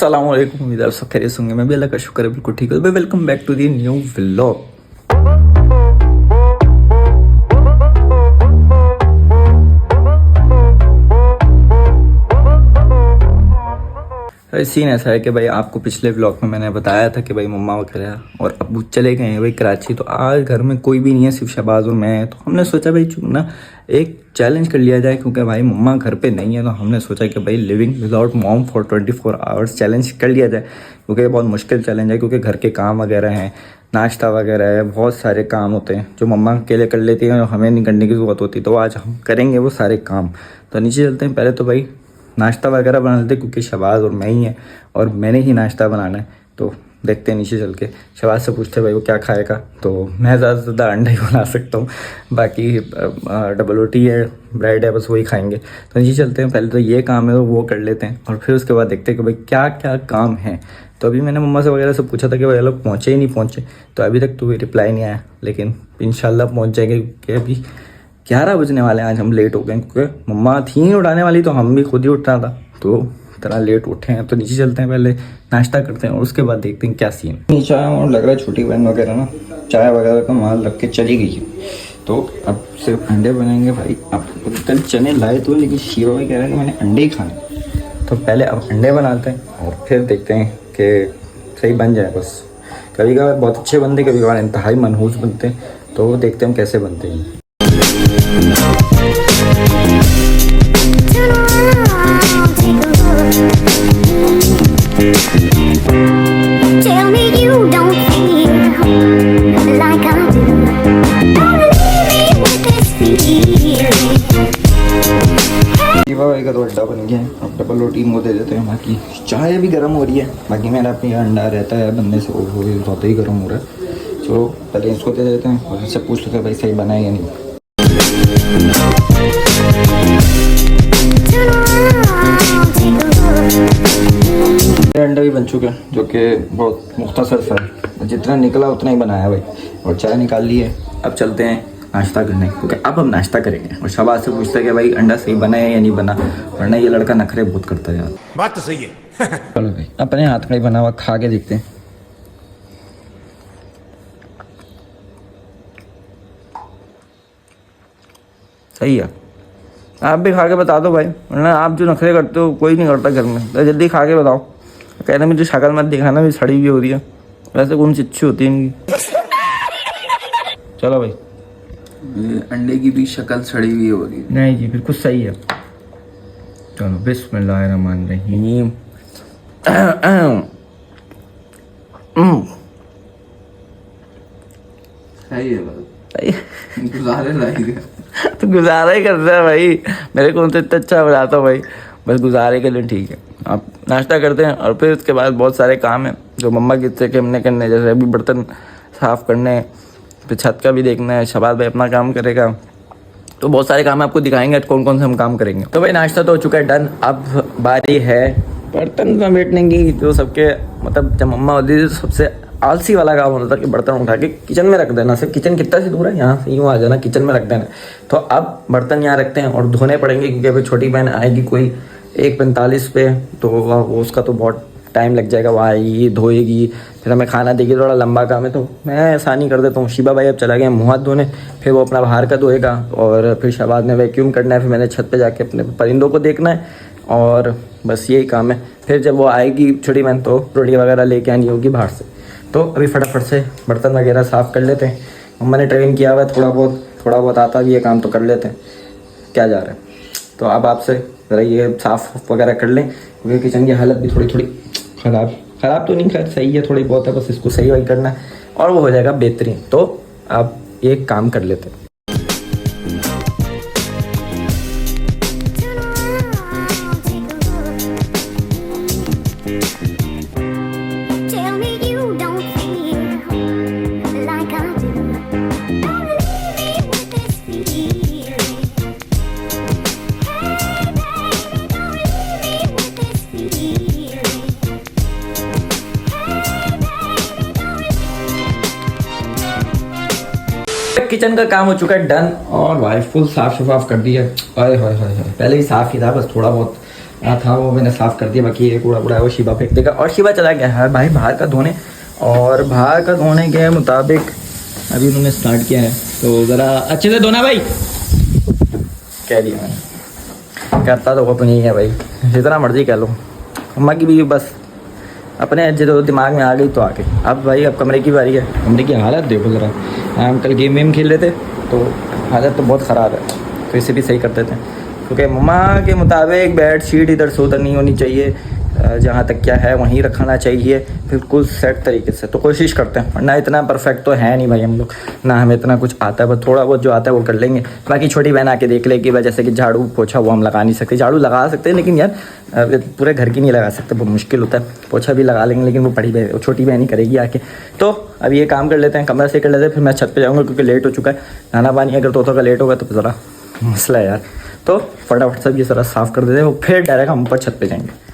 अस्सलामुअलैकुम, उम्मीद है आप सब खैरियत होंगे। मैं भी अल्लाह का शुक्र है बिल्कुल ठीक हूँ। Welcome back to the new vlog. Scene ऐसा है कि भाई आपको पिछले व्लॉग में मैंने बताया था कि भाई मम्मा वगैरह और अबू चले गए हैं भाई कराची। तो आज घर में कोई भी नहीं है, सिर्फ शहबाज और मैं। तो हमने सोचा भाई क्यों ना एक चैलेंज कर लिया जाए, क्योंकि भाई मम्मा घर पे नहीं है। तो हमने सोचा कि भाई living without mom for 24 hours challenge कर लिया जाए, क्योंकि ये बहुत मुश्किल चैलेंज है। क्योंकि घर के काम वगैरह हैं, नाश्ता वगैरह है, बहुत सारे काम होते हैं जो मम्मा अकेले कर लेती हैं और हमें नहीं करने की ज़रूरत होती। तो आज हम करेंगे वो सारे काम। तो नीचे चलते हैं। पहले तो भाई नाश्ता वगैरह बना लेते, क्योंकि शहबाज और मैं ही हैं और मैंने ही नाश्ता बनाना है। तो देखते हैं नीचे चल के। शहबाज से पूछते हैं भाई वो क्या खाएगा। तो मैं ज़्यादा से ज़्यादा अंडा ही बना सकता हूँ, बाकी डबल रोटी है, ब्रेड है, बस वही खाएंगे। तो नीचे चलते हैं। पहले तो ये काम है तो वो कर लेते हैं और फिर उसके बाद देखते हैं कि भाई क्या क्या काम है। तो अभी मैंने मम्मा से वगैरह से पूछा था कि भाई लोग पहुँचे ही नहीं पहुँचे। तो अभी तक तो रिप्लाई नहीं आया, लेकिन इंशाल्लाह पहुँच जाएंगे, क्योंकि अभी 11 बजने वाले हैं। आज हम लेट हो गए क्योंकि मम्मा थी नहीं उठाने वाली, तो हम भी खुद ही उठना था, तो इतना लेट उठे हैं। तो नीचे चलते हैं, पहले नाश्ता करते हैं और उसके बाद देखते हैं क्या सीन। नीचे आया और लग रहा है छोटी बहन वगैरह ना चाय वगैरह का माल रख के चली गई है। तो अब सिर्फ अंडे बनाएंगे भाई। अब कल चने लाए तो, लेकिन शिवा भाई कह रहा है कि मैंने अंडे ही खाने। तो पहले अब अंडे बनाते हैं और फिर देखते हैं कि सही बन जाए। बस कभी कभार बहुत अच्छे बनते, कभी कभार इंतहाई मनहूस बनते हैं। तो देखते हैं कैसे बनते हैं। भाई का तो अड्डा बन गया है। अब डबल रोटी इनको दे देते हैं। बाकी चाय भी गर्म हो रही है। बाकी मेरा अपनी अंडा रहता है बनने से, वो भी ज़्यादा ही गर्म हो रहा है। चलो पहले इसको दे देते हैं और इससे पूछ लेते हैं भाई सही बना है या नहीं। अंडा भी बन चुका है, जो कि बहुत मुख्तसर सा है। जितना निकला उतना ही बनाया भाई। और चाय निकाल ली है। अब चलते हैं नाश्ता करने, क्योंकि अब हम नाश्ता करेंगे। और शहबाज से पूछते हैं कि भाई अंडा सही बना है या नहीं बना, वरना ये लड़का नखरे बहुत करता है यार। बात तो सही है। चलो भाई अपने हाथ का ही बना हुआ खा के देखते हैं। सही है। आप भी खा के बता दो भाई, वरना आप जो नखरे करते हो कोई नहीं करता घर में। तो जल्दी खा के बताओ। कहना मुझे शक्ल मत दिखाना, भी सड़ी हुई हो रही है। वैसे कौन सी अच्छी होती है इनकी। चलो भाई। अंडे की भी शक्ल सड़ी हुई हो रही है। नहीं जी बिल्कुल सही है। चलो बिस्मिल्लाहिर्रहमानिर्रहीम। सही है गुजारे लायक है। तो गुजारा ही करता है भाई। मेरे को तो इतना अच्छा बनाता हूँ भाई, बस गुजारे के लिए ठीक है। आप नाश्ता करते हैं और फिर उसके बाद बहुत सारे काम हैं जो मम्मा कहते हैं कि हमने करने। जैसे अभी बर्तन साफ़ करने, फिर छत का भी देखना है। शहबाज भाई अपना काम करेगा। तो बहुत सारे काम आपको दिखाएंगे कौन कौन से हम काम करेंगे। तो भाई नाश्ता तो हो चुका है डन। अब बारी है बर्तन समेटने की। जो सबके मतलब जब मम्मा होती थी तो सबसे आलसी वाला काम होता था कि बर्तन उठा के किचन में रख देना। सिर्फ किचन कितना से दूर है, यहाँ से यूँ आ जाना, किचन में रख देना। तो अब बर्तन यहाँ रखते हैं और धोने पड़ेंगे, क्योंकि अभी छोटी बहन आएगी कोई 1:45 पे। तो वो उसका तो बहुत टाइम लग जाएगा। वहाँ आएगी, धोएगी, फिर हमें खाना देगी। थोड़ा लंबा काम है, तो मैं आसानी कर देता हूँ। शिबा भाई अब चला गया मुँह हाथ धोने, फिर वो अपना बाहर का धोएगा और फिर शहबाज ने वैक्यूम करना है। फिर मैंने छत पे जाके अपने परिंदों को देखना है और बस यही काम है। फिर जब वो आएगी छोटी बहन तो रोटी वगैरह लेके आनी होगी बाहर से। तो अभी फटाफट से बर्तन वगैरह साफ़ कर लेते हैं। मम्मा ने ट्रेन किया हुआ है, थोड़ा बहुत आता भी है काम, तो कर लेते हैं, क्या जा रहा है। तो अब आपसे ज़रा ये साफ़ वगैरह कर लें, क्योंकि किचन की हालत भी थोड़ी ख़राब तो नहीं, खैर सही है, थोड़ी बहुत है, बस इसको सही वही करना है और वो हो जाएगा बेहतरीन। तो आप ये काम कर लेते हैं। किचन का काम हो चुका है डन और भाई फुल साफ शफाफ कर दिया। हाय हाय हाय हाय, पहले ही साफ ही था, बस थोड़ा बहुत था वो मैंने साफ़ कर दिया, बाकी ये कूड़ा कूड़ा है वो शिवा फेंक देगा। और शिवा चला गया है भाई बाहर का धोने, और बाहर का धोने के मुताबिक अभी उन्होंने स्टार्ट किया है, तो ज़रा अच्छे से धोना भाई, कह दिया मैंने। करता तो वो नहीं है भाई, जितना मर्जी कह लो। अम्मा की भी बस अपने जो दिमाग में आ गई तो आ गई। अब भाई अब कमरे की बारी है। कमरे की हालत देखो ज़रा, हम कल गेम वेम खेल रहे थे तो हालत तो बहुत ख़राब है, तो इसे भी सही कर देते हैं, क्योंकि मम्मा के मुताबिक बेड शीट इधर से उधर नहीं होनी चाहिए, जहाँ तक क्या है वहीं रखना चाहिए बिल्कुल सेट तरीके से। तो कोशिश करते हैं, वरना इतना परफेक्ट तो है नहीं भाई हम लोग, ना हमें इतना कुछ आता है, बस थोड़ा बहुत जो आता है वो कर लेंगे। बाकी छोटी बहन आके देख लेगी भाई, जैसे कि झाड़ू पोछा वो हम लगा नहीं सकते, झाड़ू लगा सकते हैं लेकिन यार पूरे घर की नहीं लगा सकते, बहुत मुश्किल होता है। पोछा भी लगा लेंगे लेकिन वो बड़ी बहन छोटी बहन ही करेगी आके। तो अब ये काम कर लेते हैं, कमरा से कर लेते हैं, फिर मैं छत पर जाऊँगा क्योंकि लेट हो चुका है। खाना पानी अगर तोता का लेट होगा तो ज़रा मसला है यार, तो फटाफट सब ये सारा साफ़ कर देते हैं, वो फिर डायरेक्ट हम ऊपर छत पे जाएंगे।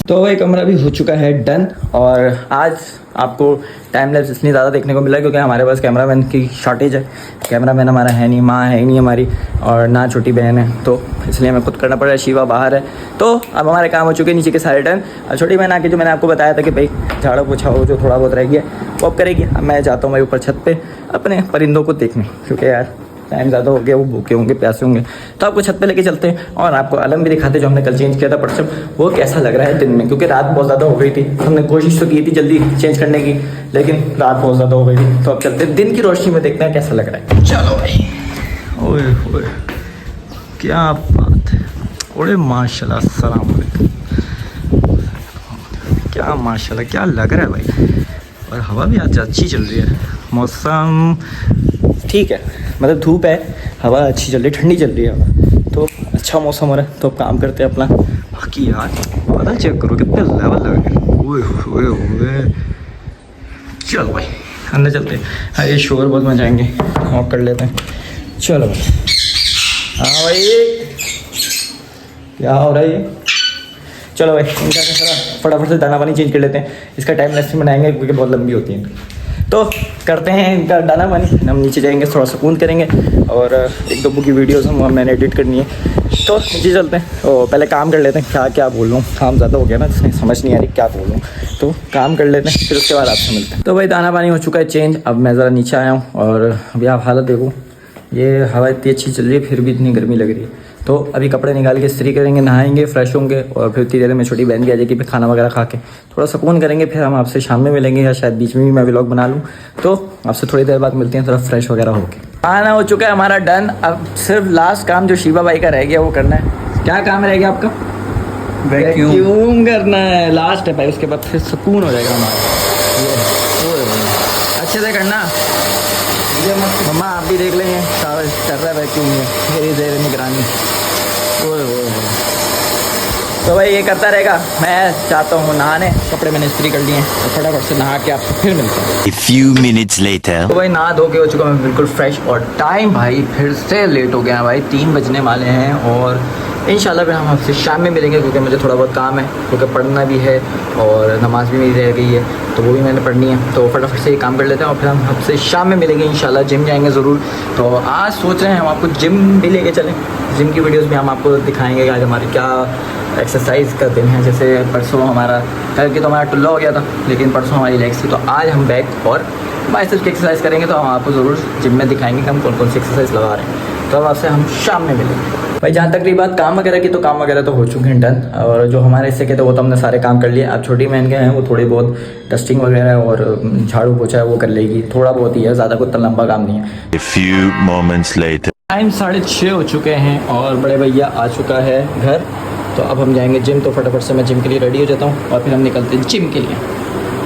तो भाई कमरा भी हो चुका है डन, और आज आपको टाइम लैप्स इसलिए ज़्यादा देखने को मिला क्योंकि हमारे पास कैमरामैन की शॉर्टेज है। कैमरामैन हमारा है नहीं, माँ है ही नहीं हमारी, और ना छोटी बहन है, तो इसलिए हमें खुद करना पड़ रहा है। शिवा बाहर है, तो अब हमारे काम हो चुके हैं नीचे के सारे डन। और छोटी बहन आके जो मैंने आपको बताया था कि भाई झाड़ू पोछा हो जो थोड़ा बहुत रह गया वो अब करेगी। अब मैं जाता हूँ भाई ऊपर छत पर अपने परिंदों को देखने, क्योंकि यार टाइम ज़्यादा हो गया, वो भूखे होंगे प्यासे होंगे। तो आपको छत पे लेके चलते हैं और आपको अलम भी दिखाते जो हमने कल चेंज किया था परसों, वो कैसा लग रहा है दिन में, क्योंकि रात बहुत ज़्यादा हो गई थी। हमने कोशिश तो की थी जल्दी चेंज करने की, लेकिन रात बहुत ज़्यादा हो गई थी। तो अब चलते हैं दिन की रोशनी में, देखते हैं कैसा लग रहा है। चलो भाई, ओए ओए क्या बात है, ओए माशाल्लाह, अस्सलाम वालेकुम, क्या माशाल्लाह क्या लग रहा है भाई। और हवा भी आज अच्छी चल रही है, मौसम ठीक है, मतलब धूप है, हवा अच्छी चल रही है, ठंडी चल रही है हवा, तो अच्छा मौसम हो रहा है। तो अब काम करते हैं अपना। बाकी यार पता चेक करो कितने लेवल लग गए, ओए ओए। चलो भाई अंदर चलते हैं। हाँ ये शोर बहुत मचाएंगे, ऑफ कर लेते हैं। चलो भाई, हाँ भाई क्या हो रहा है ये। चलो भाई इनका फटाफट से दाना पानी चेंज कर लेते हैं, इसका टाइम लेस में बनाएंगे क्योंकि बहुत लंबी होती है। तो करते हैं इनका दाना पानी, हम नीचे जाएंगे, थोड़ा सुकून करेंगे, और एक दो की वीडियोस हम मैंने एडिट करनी है, तो नीचे चलते हैं। तो पहले काम कर लेते हैं, क्या बोल रहा हूँ, काम ज़्यादा हो गया ना, समझ नहीं आ रही क्या बोल रहा हूँ, तो काम कर लेते हैं, फिर उसके बाद आपसे मिलते हैं। तो भाई दाना पानी हो चुका है चेंज, अब मैं ज़रा नीचे आया हूँ, और अभी आप हालत देखो, ये हवा इतनी अच्छी चल रही है फिर भी इतनी गर्मी लग रही है। तो अभी कपड़े निकाल के इस्त्री करेंगे, नहाएंगे, फ्रेश होंगे, और फिर धीरे धीरे में छोटी बहन भी आ जाएगी, फिर खाना वगैरह खा के थोड़ा सुकून करेंगे। फिर हम आपसे शाम में मिलेंगे, या शायद बीच में भी मैं व्लॉग बना लूँ, तो आपसे थोड़ी देर बाद मिलते हैं, थोड़ा फ्रेश वगैरह होके। खाना हो चुका है हमारा डन, अब सिर्फ लास्ट काम जो शिवा भाई का रह गया वो करना है। क्या काम रह गया आपका? वैक्यूम करना है, लास्ट है भाई, उसके बाद फिर सुकून हो जाएगा हमारा। अच्छे से करना मम्मा, आप भी देख लेंगे कर रहा है वैक्यूम में, मेरी देर निगरानी। तो भाई ये करता रहेगा, मैं चाहता हूँ नहाने, कपड़े मैंने इस्त्री कर लिए हैं, तो फटाफट से नहा के आपसे फिर मिलता हूँ। A few minutes later. तो भाई नहा धो के हो चुका मैं बिल्कुल फ्रेश, और टाइम भाई फिर से लेट हो गया भाई, 3 बजने वाले हैं, और इंशाल्लाह फिर हम आपसे शाम में मिलेंगे, क्योंकि मुझे थोड़ा बहुत काम है, क्योंकि पढ़ना भी है और नमाज़ भी मेरी रह गई है, तो वो भी मैंने पढ़नी है। तो फटाफट से ये काम कर लेते हैं, और फिर हम आपसे शाम में मिलेंगे इंशाल्लाह। जिम जाएंगे ज़रूर, तो आज सोच रहे हैं हम आपको जिम भी लेके चलें, जिम की वीडियोज़ भी हम आपको दिखाएँगे कि आज हमारी क्या एक्सरसाइज का दिन है। जैसे परसों हमारा कल की तो हमारा टुल्ला हो गया था, लेकिन परसों हमारी लेग्स थी, तो आज हम बैक और बाइसेप्स की एक्सरसाइज करेंगे, तो हम आपको ज़रूर जिम में दिखाएंगे कि हम कौन कौन सी एक्सरसाइज लगा रहे हैं। तो अब आपसे हम शाम में मिलेंगे। भाई जहाँ तक रही बात काम वगैरह की, तो काम वगैरह तो हो चुके हैं डन, और जो हमारे हिस्से के थे वो तो हमने सारे काम कर लिए। अब छोटी बहन के हैं, वो थोड़ी बहुत डस्टिंग वगैरह और झाड़ू पोछा है वो कर लेगी, थोड़ा बहुत ही है, ज़्यादा कोई लंबा काम नहीं है। A few moments later. Time 6:30 हो चुके हैं, और बड़े भैया आ चुका है घर, तो अब हम जाएंगे जिम। तो फटाफट से मैं जिम के लिए रेडी हो जाता हूँ, और फिर हम निकलते हैं जिम के लिए।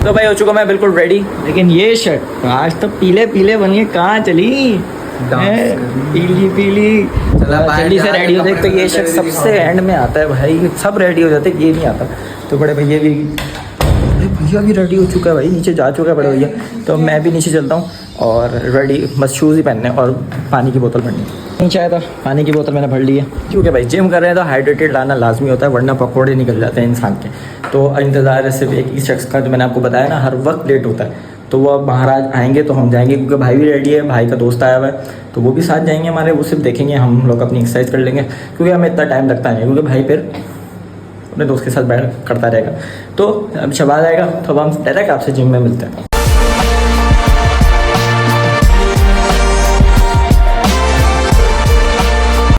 तो भाई हो चुका मैं बिल्कुल रेडी, लेकिन ये शर्ट आज तो पीले पीले बनिए, कहाँ चली पीली पीली, जल्दी से रेडी हो जाए। तो ये शर्ट सबसे एंड में आता है भाई, सब रेडी हो जाते, ये नहीं आता। तो बड़े भैया भी रेडी हो चुका है भाई, नीचे जा चुका है बड़े भैया, तो मैं भी नीचे चलता हूँ, और रेडी बस शूज़ ही पहनने और पानी की बोतल भरनी। नीचे आया था, पानी की बोतल मैंने भर ली है, क्योंकि भाई जिम कर रहे हैं तो हाइड्रेटेड रहना लाजमी होता है, वरना पकौड़े निकल जाते हैं इंसान के। तो इंतज़ार है सिर्फ एक ही शख्स का, जो मैंने आपको बताया ना हर वक्त लेट होता है, तो वो अब महाराज आएंगे तो हम जाएंगे, क्योंकि भाई भी रेडी है, भाई का दोस्त आया हुआ है, तो वो भी साथ जाएंगे हमारे। वो सिर्फ देखेंगे, हम लोग अपनी एक्सरसाइज कर लेंगे, क्योंकि हमें इतना टाइम लगता नहीं है, क्योंकि भाई फिर अपने दोस्त के साथ बैठ करता रहेगा। तो अब शबाज आएगा तो अब हम डायरेक्ट आपसे जिम में मिलते हैं।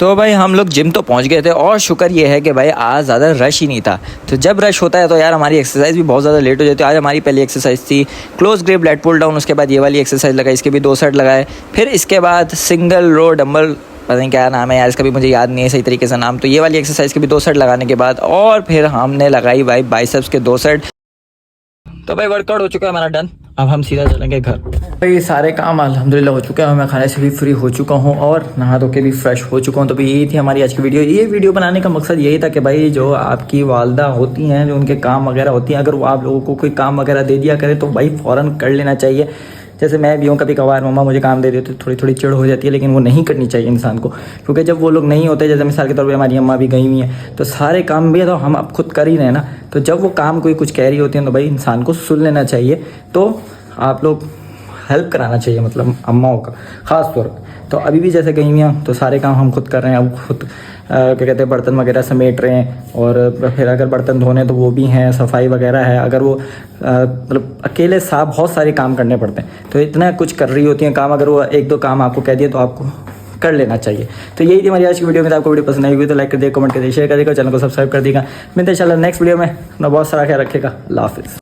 तो भाई हम लोग जिम तो पहुंच गए थे, और शुक्र ये है कि भाई आज ज़्यादा रश ही नहीं था। तो जब रश होता है तो यार हमारी एक्सरसाइज भी बहुत ज़्यादा लेट हो जाती है। आज हमारी पहली एक्सरसाइज थी close grip lat pull down, उसके बाद ये वाली एक्सरसाइज लगाई, इसके भी 2 सेट लगाए। फिर इसके बाद सिंगल रो डंबल, पता नहीं क्या नाम है यार इसका भी, मुझे याद नहीं है सही तरीके से नाम। तो ये वाली एक्सरसाइज के भी 2 सेट लगाने के बाद और फिर हमने लगाई भाई बाइसेप्स के 2 सेट। तो भाई वर्कआउट हो चुका है हमारा डन, अब हम सीधा चलेंगे घर। भाई सारे काम अल्हम्दुलिल्लाह हो चुके हैं, मैं खाने से भी फ्री हो चुका हूँ और नहा धो के भी फ्रेश हो चुका हूँ। तो भाई यही थी हमारी आज की वीडियो। ये वीडियो बनाने का मकसद यही था कि भाई जो आपकी वालदा होती हैं, जो उनके काम वगैरह होती हैं, अगर वो आप लोगों को कोई काम वगैरह दे दिया करे तो भाई फ़ौरन कर लेना चाहिए। जैसे मैं भी हूँ, कभी कभार मम्मा मुझे काम दे देती, थोड़ी थोड़ी चिढ़ हो जाती है, लेकिन वो नहीं करनी चाहिए इंसान को, क्योंकि जब वो लोग नहीं होते, जैसे मिसाल के तौर पे हमारी अम्मा भी गई हुई हैं, तो सारे काम भी तो हम अब खुद कर ही रहे हैं ना। तो जब वो काम कोई कुछ कह रही होती है तो भाई इंसान को सुन लेना चाहिए। तो आप लोग हेल्प कराना चाहिए, मतलब अम्माओं का ख़ास तौर पर। तो अभी भी जैसे गई हुई हैं तो सारे काम हम खुद कर रहे हैं, अब खुद क्या कहते हैं बर्तन वगैरह समेट रहे हैं, और फिर अगर बर्तन धोने तो वो भी हैं, सफाई वगैरह है। अगर वो मतलब अकेले साहब बहुत सारे काम करने पड़ते हैं, तो इतना कुछ कर रही होती हैं काम, अगर वो 1-2 काम आपको कह दिए तो आपको कर लेना चाहिए। तो यही थी हमारी आज की वीडियो में। आपको वीडियो पसंद आई हुई तो लाइक कर दिए, कमेंट कर दिए, शेयर कर दिएगा, चैनल को सब्सक्राइब कर दिएगा। मिलते हैं इंशाल्लाह नेक्स्ट वीडियो में। अपना बहुत सारा ख्याल रखेगा। अल्लाह हाफिज़।